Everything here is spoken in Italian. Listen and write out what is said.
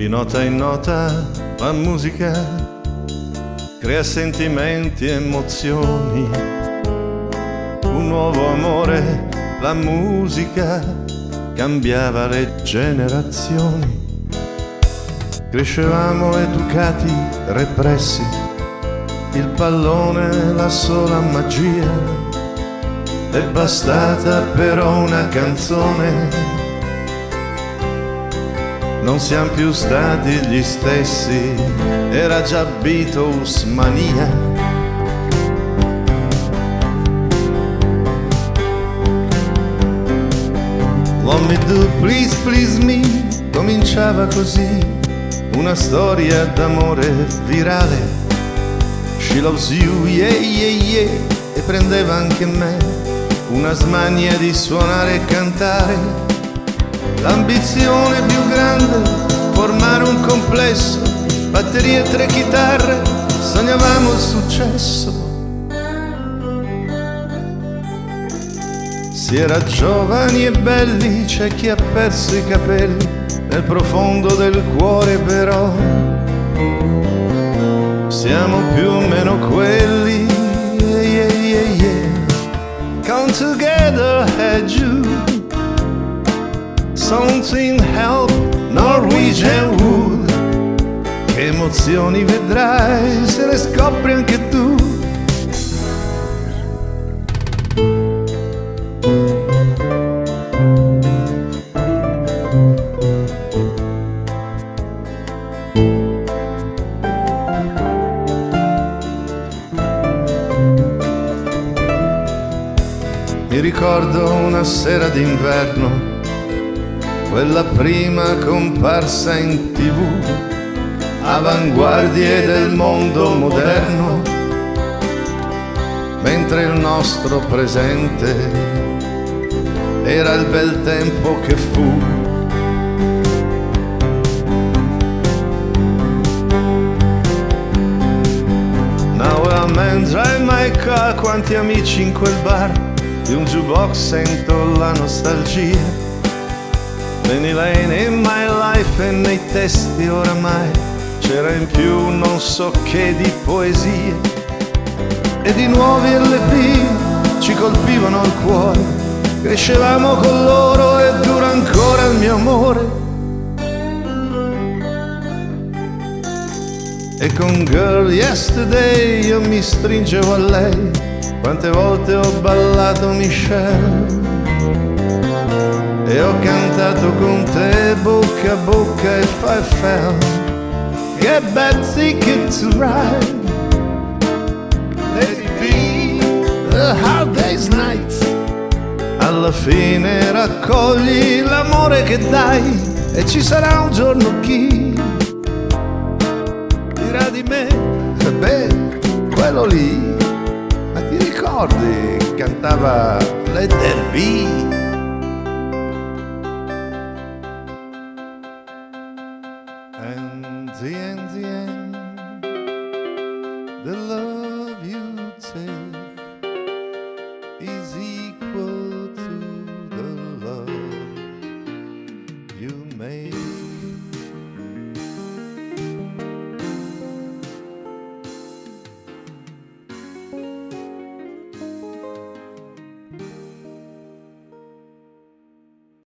Di nota in nota la musica crea sentimenti e emozioni. Un nuovo amore, la musica cambiava le generazioni. Crescevamo educati, repressi, il pallone la sola magia. È bastata però una canzone, non siamo più stati gli stessi, era già Beatles mania. Let me do, please, please me, cominciava così, una storia d'amore virale. She loves you, yeah, yeah, yeah, e prendeva anche me, una smania di suonare e cantare. L'ambizione più grande, formare un complesso, batterie e 3 chitarre, sognavamo il successo. Si era giovani e belli, c'è chi ha perso i capelli, nel profondo del cuore però siamo più o meno quelli. Yeah, yeah, yeah, yeah. Come together had you something help Norwegian Wood. Che emozioni vedrai se le scopri anche tu. Mi ricordo una sera d'inverno, quella prima comparsa in TV, avanguardie del mondo moderno, mentre il nostro presente era il bel tempo che fu. Now mentre in my car, quanti amici in quel bar, di un jukebox sento la nostalgia. Penny Lane in my life e nei testi oramai c'era in più non so che di poesie. E di nuovi LP ci colpivano il cuore, crescevamo con loro e dura ancora il mio amore. E con Girl Yesterday io mi stringevo a lei, quante volte ho ballato Michelle e ho cantato con te bocca a bocca if I fell. Get back ticket to ride, let it be a hard day's night. Alla fine raccogli l'amore che dai e ci sarà un giorno chi dirà di me, beh, quello lì. Ma ti ricordi? Cantava Let There Be.